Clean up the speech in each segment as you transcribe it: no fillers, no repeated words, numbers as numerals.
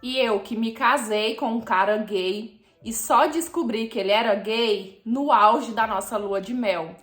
E eu que me casei com um cara gay e só descobri que ele era gay no auge da nossa lua de mel.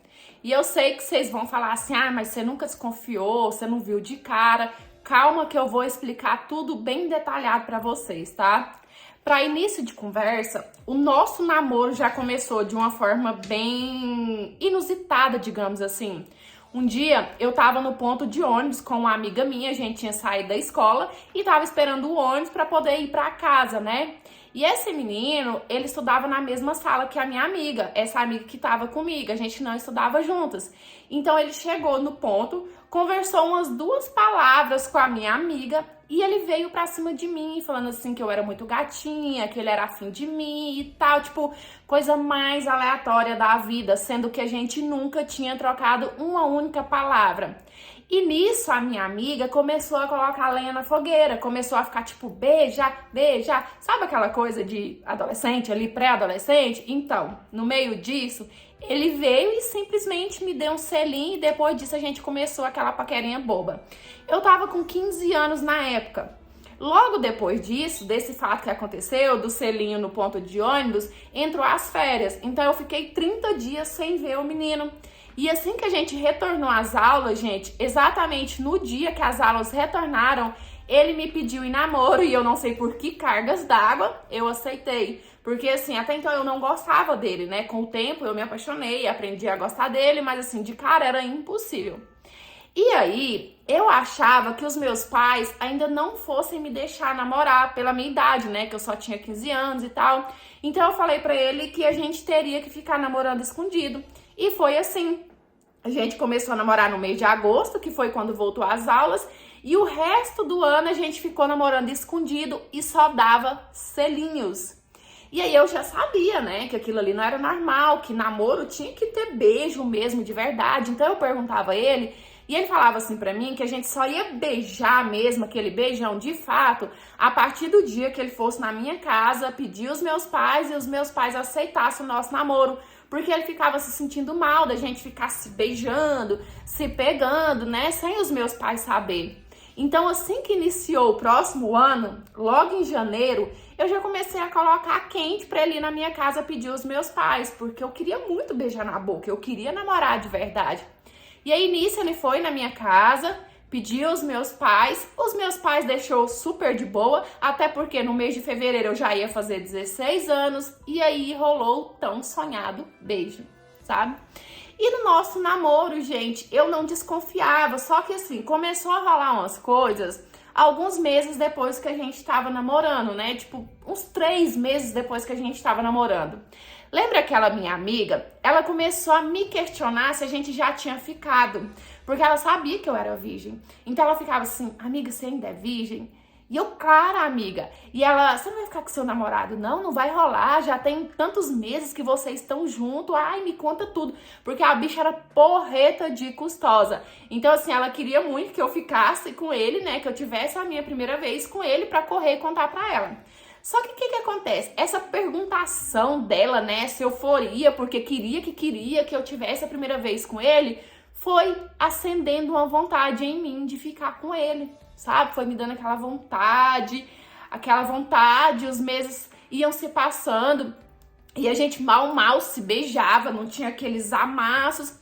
E eu sei que vocês vão falar assim, ah, mas você nunca desconfiou, você não viu de cara. Calma que eu vou explicar tudo bem detalhado pra vocês, tá? Para início de conversa, o nosso namoro já começou de uma forma bem inusitada, digamos assim. Um dia eu tava no ponto de ônibus com uma amiga minha, a gente tinha saído da escola e tava esperando o ônibus para poder ir para casa, né? E esse menino, ele estudava na mesma sala que a minha amiga, essa amiga que tava comigo, a gente não estudava juntas. Então ele chegou no ponto, conversou umas 2 palavras com a minha amiga e ele veio pra cima de mim, falando assim que eu era muito gatinha, que ele era afim de mim e tal, tipo, coisa mais aleatória da vida, sendo que a gente nunca tinha trocado uma única palavra. E nisso a minha amiga começou a colocar lenha na fogueira, começou a ficar tipo, beija, beija, sabe aquela coisa de adolescente ali, pré-adolescente? Então, no meio disso, ele veio e simplesmente me deu um selinho e depois disso a gente começou aquela paquerinha boba. Eu tava com 15 anos na época. Logo depois disso, desse fato que aconteceu, do selinho no ponto de ônibus, entrou as férias. Então eu fiquei 30 dias sem ver o menino. E assim que a gente retornou às aulas, gente, exatamente no dia que as aulas retornaram, ele me pediu em namoro e eu não sei por que cargas d'água eu aceitei. Porque assim, até então eu não gostava dele, né? Com o tempo eu me apaixonei, aprendi a gostar dele, mas assim, de cara era impossível. E aí, eu achava que os meus pais ainda não fossem me deixar namorar pela minha idade, né? Que eu só tinha 15 anos e tal. Então eu falei pra ele que a gente teria que ficar namorando escondido. E foi assim. A gente começou a namorar no mês de agosto, que foi quando voltou às aulas, e o resto do ano a gente ficou namorando escondido e só dava selinhos. E aí eu já sabia, né, que aquilo ali não era normal, que namoro tinha que ter beijo mesmo, de verdade. Então eu perguntava a ele, e ele falava assim pra mim que a gente só ia beijar mesmo, aquele beijão de fato, a partir do dia que ele fosse na minha casa, pedir os meus pais e os meus pais aceitassem o nosso namoro. Porque ele ficava se sentindo mal da gente ficar se beijando, se pegando, né? Sem os meus pais saber. Então, assim que iniciou o próximo ano, logo em janeiro, eu já comecei a colocar quente pra ele ir na minha casa pedir os meus pais. Porque eu queria muito beijar na boca, eu queria namorar de verdade. E aí, nisso, ele foi na minha casa, pediu os meus pais deixou super de boa, até porque no mês de fevereiro eu já ia fazer 16 anos, e aí rolou o tão sonhado beijo, sabe? E no nosso namoro, gente, eu não desconfiava, só que assim, começou a rolar umas coisas alguns meses depois que a gente tava namorando, né? Tipo, uns 3 meses depois que a gente tava namorando. Lembra aquela minha amiga? Ela começou a me questionar se a gente já tinha ficado, porque ela sabia que eu era virgem. Então ela ficava assim, amiga, você ainda é virgem? E eu, claro, amiga. E ela, você não vai ficar com seu namorado? Não, não vai rolar, já tem tantos meses que vocês estão juntos. Ai, me conta tudo. Porque a bicha era porreta de custosa. Então, assim, ela queria muito que eu ficasse com ele, né? Que eu tivesse a minha primeira vez com ele pra correr e contar pra ela. Só que o que acontece? Essa perguntação dela, né, essa euforia, porque queria que eu tivesse a primeira vez com ele, foi acendendo uma vontade em mim de ficar com ele, sabe? Foi me dando aquela vontade, os meses iam se passando e a gente mal se beijava, não tinha aqueles amassos.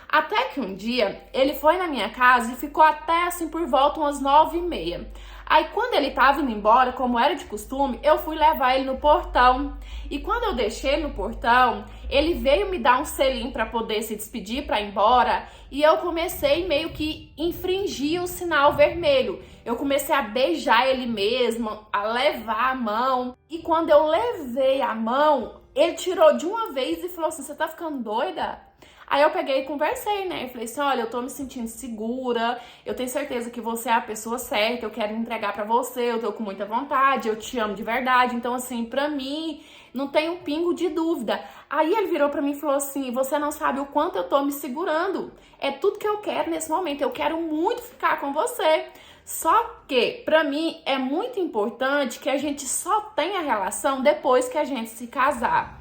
Até que um dia ele foi na minha casa e ficou até assim por volta umas 9h30. Aí quando ele tava indo embora, como era de costume, eu fui levar ele no portão. E quando eu deixei ele no portão, ele veio me dar um selinho para poder se despedir, para ir embora. E eu comecei meio que infringir o sinal vermelho. Eu comecei a beijar ele mesmo, a levar a mão. E quando eu levei a mão, ele tirou de uma vez e falou assim, você tá ficando doida? Aí eu peguei e conversei, né? Eu falei assim, olha, eu tô me sentindo segura, eu tenho certeza que você é a pessoa certa, eu quero me entregar pra você, eu tô com muita vontade, eu te amo de verdade. Então, assim, pra mim, não tem um pingo de dúvida. Aí ele virou pra mim e falou assim, você não sabe o quanto eu tô me segurando. É tudo que eu quero nesse momento, eu quero muito ficar com você. Só que, pra mim, é muito importante que a gente só tenha relação depois que a gente se casar.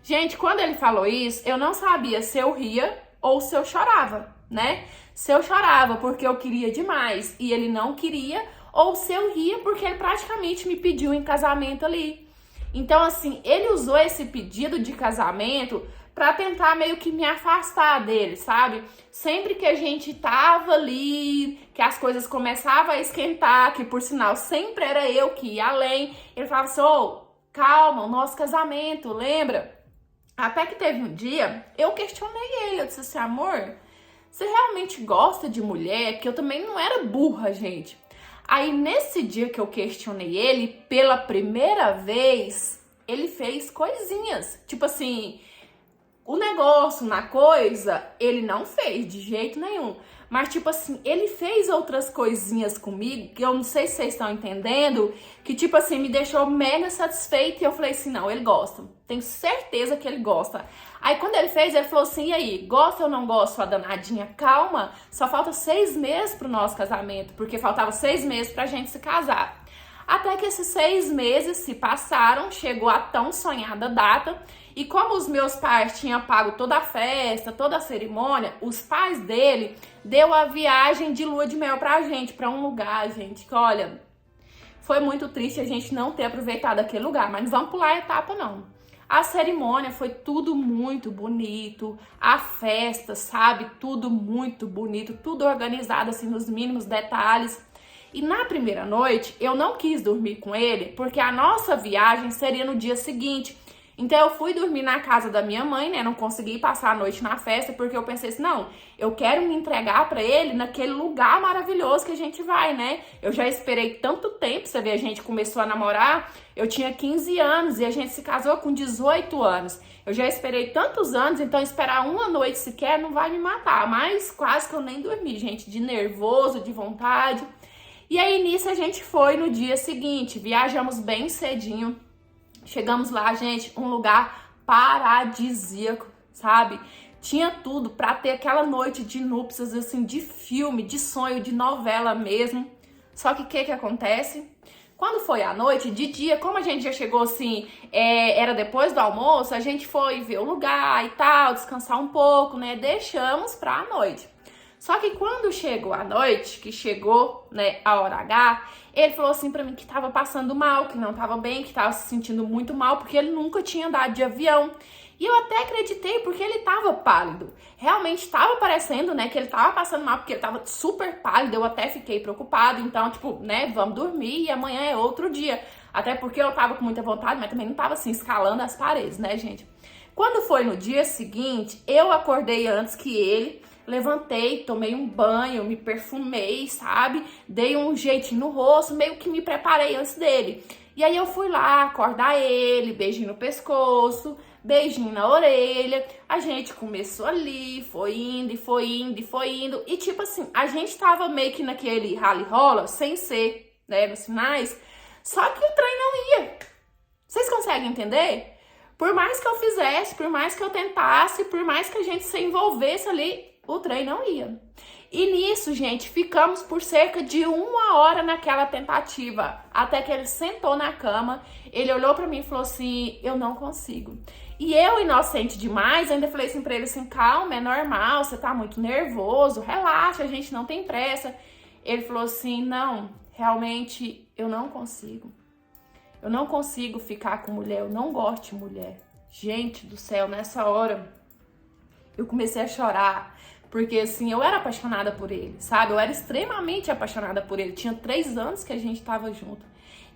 Gente, quando ele falou isso, eu não sabia se eu ria ou se eu chorava, né? Se eu chorava porque eu queria demais e ele não queria, ou se eu ria porque ele praticamente me pediu em casamento ali. Então, assim, ele usou esse pedido de casamento pra tentar meio que me afastar dele, sabe? Sempre que a gente tava ali, que as coisas começavam a esquentar, que por sinal sempre era eu que ia além, ele falava assim, ô, calma, o nosso casamento, lembra? Até que teve um dia, eu questionei ele, eu disse assim, amor, você realmente gosta de mulher? Porque eu também não era burra, gente. Aí, nesse dia que eu questionei ele, pela primeira vez, ele fez coisinhas. Tipo assim, o negócio na coisa, ele não fez de jeito nenhum. Mas, tipo assim, ele fez outras coisinhas comigo, que eu não sei se vocês estão entendendo, que, tipo assim, me deixou mega satisfeita. E eu falei assim, não, ele gosta. Tenho certeza que ele gosta. Aí, quando ele fez, ele falou assim, e aí, gosta ou não gosta, sua danadinha? Calma, só falta 6 meses pro nosso casamento, porque faltava 6 meses pra gente se casar. Até que esses 6 meses se passaram, chegou a tão sonhada data, e como os meus pais tinham pago toda a festa, toda a cerimônia, os pais dele deu a viagem de lua de mel pra gente, pra um lugar, gente, que olha, foi muito triste a gente não ter aproveitado aquele lugar, mas não vamos pular a etapa, não. A cerimônia foi tudo muito bonito, a festa, sabe, tudo muito bonito, tudo organizado assim nos mínimos detalhes. E na primeira noite, eu não quis dormir com ele, porque a nossa viagem seria no dia seguinte. Então eu fui dormir na casa da minha mãe, né? Não consegui passar a noite na festa, porque eu pensei assim, não, eu quero me entregar pra ele naquele lugar maravilhoso que a gente vai, né? Eu já esperei tanto tempo, você vê, a gente começou a namorar, eu tinha 15 anos e a gente se casou com 18 anos. Eu já esperei tantos anos, então esperar uma noite sequer não vai me matar, mas quase que eu nem dormi, gente, de nervoso, de vontade. E aí nisso a gente foi no dia seguinte, viajamos bem cedinho. Chegamos lá, gente, um lugar paradisíaco, sabe? Tinha tudo pra ter aquela noite de núpcias, assim, de filme, de sonho, de novela mesmo. Só que o que acontece? Quando foi à noite, de dia, como a gente já chegou assim, era depois do almoço, a gente foi ver o lugar e tal, descansar um pouco, né? Deixamos pra noite. Só que quando chegou a noite, que chegou, né, a hora H, ele falou assim pra mim que tava passando mal, que não tava bem, que tava se sentindo muito mal, porque ele nunca tinha andado de avião. E eu até acreditei, porque ele tava pálido. Realmente tava parecendo, né, que ele tava passando mal, porque ele tava super pálido, eu até fiquei preocupada. Então, tipo, né, vamos dormir e amanhã é outro dia. Até porque eu tava com muita vontade, mas também não tava assim, escalando as paredes, né, gente? Quando foi no dia seguinte, eu acordei antes que ele. Levantei, tomei um banho, me perfumei, sabe? Dei um jeitinho no rosto, meio que me preparei antes dele. E aí eu fui lá acordar ele, beijinho no pescoço, beijinho na orelha. A gente começou ali, foi indo, e foi indo, e foi indo. E tipo assim, a gente tava meio que naquele rally-rola, sem ser, né, nos finais. Só que o trem não ia. Vocês conseguem entender? Por mais que eu fizesse, por mais que eu tentasse, por mais que a gente se envolvesse ali, o trem não ia. E nisso, gente, ficamos por cerca de 1 hora naquela tentativa. Até que ele sentou na cama, ele olhou pra mim e falou assim, eu não consigo. E eu, inocente demais, ainda falei assim pra ele assim, calma, é normal, você tá muito nervoso, relaxa, a gente não tem pressa. Ele falou assim, não, realmente eu não consigo. Eu não consigo ficar com mulher, eu não gosto de mulher. Gente do céu, nessa hora eu comecei a chorar. Porque, assim, eu era apaixonada por ele, sabe? Eu era extremamente apaixonada por ele. Tinha 3 anos que a gente tava junto.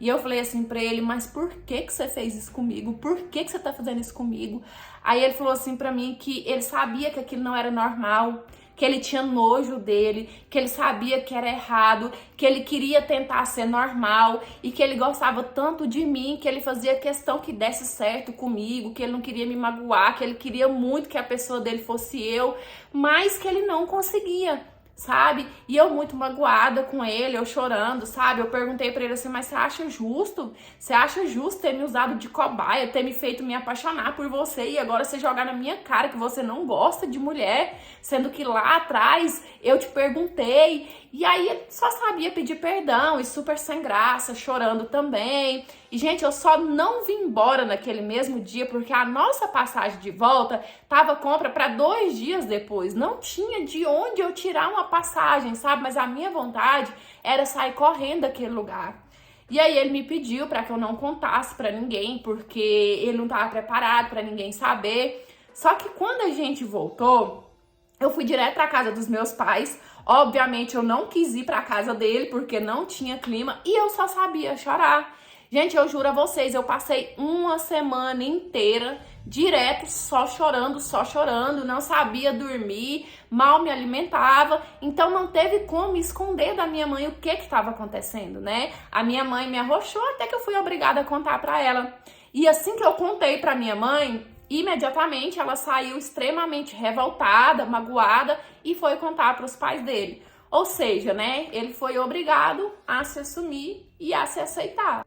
E eu falei assim pra ele, mas por que você fez isso comigo? Por que você tá fazendo isso comigo? Aí ele falou assim pra mim que ele sabia que aquilo não era normal, que ele tinha nojo dele, que ele sabia que era errado, que ele queria tentar ser normal e que ele gostava tanto de mim, que ele fazia questão que desse certo comigo, que ele não queria me magoar, que ele queria muito que a pessoa dele fosse eu, mas que ele não conseguia, sabe? E eu muito magoada com ele, eu chorando, sabe? Eu perguntei pra ele assim, mas você acha justo? Você acha justo ter me usado de cobaia, ter me feito me apaixonar por você e agora você jogar na minha cara que você não gosta de mulher, sendo que lá atrás eu te perguntei E aí ele só sabia pedir perdão e super sem graça, chorando também. E, gente, eu só não vim embora naquele mesmo dia porque a nossa passagem de volta tava compra para 2 dias depois. Não tinha de onde eu tirar uma passagem, sabe? Mas a minha vontade era sair correndo daquele lugar. E aí ele me pediu para que eu não contasse para ninguém, porque ele não estava preparado para ninguém saber. Só que quando a gente voltou, eu fui direto para casa dos meus pais. Obviamente eu não quis ir para casa dele porque não tinha clima e eu só sabia chorar. Gente, eu juro a vocês, eu passei uma semana inteira direto só chorando, não sabia dormir, mal me alimentava, então não teve como esconder da minha mãe o que estava acontecendo, né? A minha mãe me arrochou até que eu fui obrigada a contar para ela. E assim que eu contei para minha mãe, imediatamente ela saiu extremamente revoltada, magoada e foi contar para os pais dele. Ou seja, né, ele foi obrigado a se assumir e a se aceitar.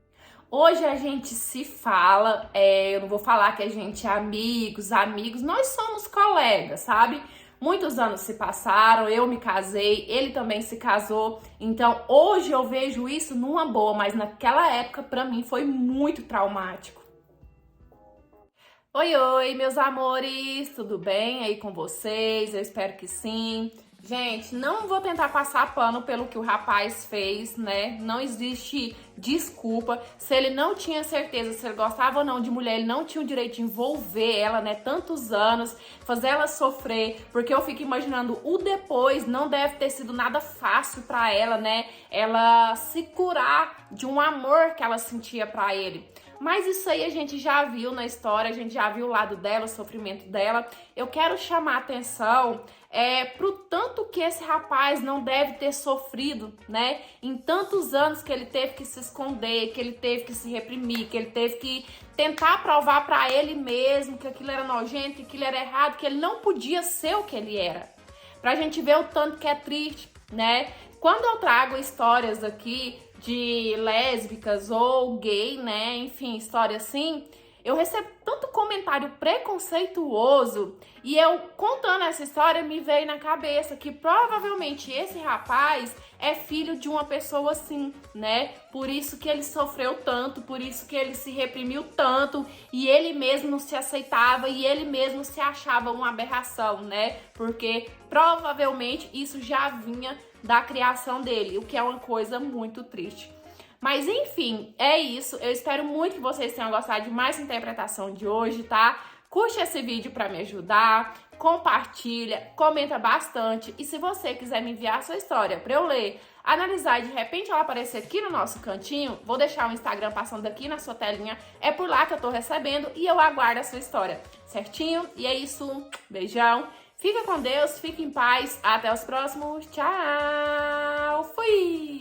Hoje a gente se fala, eu não vou falar que a gente é amigos, nós somos colegas, sabe? Muitos anos se passaram, eu me casei, ele também se casou, então hoje eu vejo isso numa boa, mas naquela época pra mim foi muito traumático. Oi, meus amores, tudo bem aí com vocês? Eu espero que sim. Gente, não vou tentar passar pano pelo que o rapaz fez, né? Não existe desculpa. Se ele não tinha certeza se ele gostava ou não de mulher, ele não tinha o direito de envolver ela, né? Tantos anos, fazer ela sofrer, porque eu fico imaginando o depois, não deve ter sido nada fácil pra ela, né? Ela se curar de um amor que ela sentia pra ele. Mas isso aí a gente já viu na história, a gente já viu o lado dela, o sofrimento dela. Eu quero chamar a atenção pro tanto que esse rapaz não deve ter sofrido, né? Em tantos anos que ele teve que se esconder, que ele teve que se reprimir, que ele teve que tentar provar pra ele mesmo que aquilo era nojento, que aquilo era errado, que ele não podia ser o que ele era. Pra gente ver o tanto que é triste, né? Quando eu trago histórias aqui de lésbicas ou gay, né, enfim, história assim, eu recebo tanto comentário preconceituoso e eu contando essa história me veio na cabeça que provavelmente esse rapaz é filho de uma pessoa assim, né? Por isso que ele sofreu tanto, por isso que ele se reprimiu tanto e ele mesmo não se aceitava e ele mesmo se achava uma aberração, né? Porque provavelmente isso já vinha da criação dele, o que é uma coisa muito triste. Mas enfim, é isso. Eu espero muito que vocês tenham gostado de mais interpretação de hoje, tá? Curte esse vídeo para me ajudar, compartilha, comenta bastante. E se você quiser me enviar a sua história para eu ler, analisar e de repente ela aparecer aqui no nosso cantinho, vou deixar o Instagram passando aqui na sua telinha. É por lá que eu tô recebendo e eu aguardo a sua história, certinho? E é isso. Beijão. Fica com Deus, fique em paz. Até os próximos. Tchau. Fui!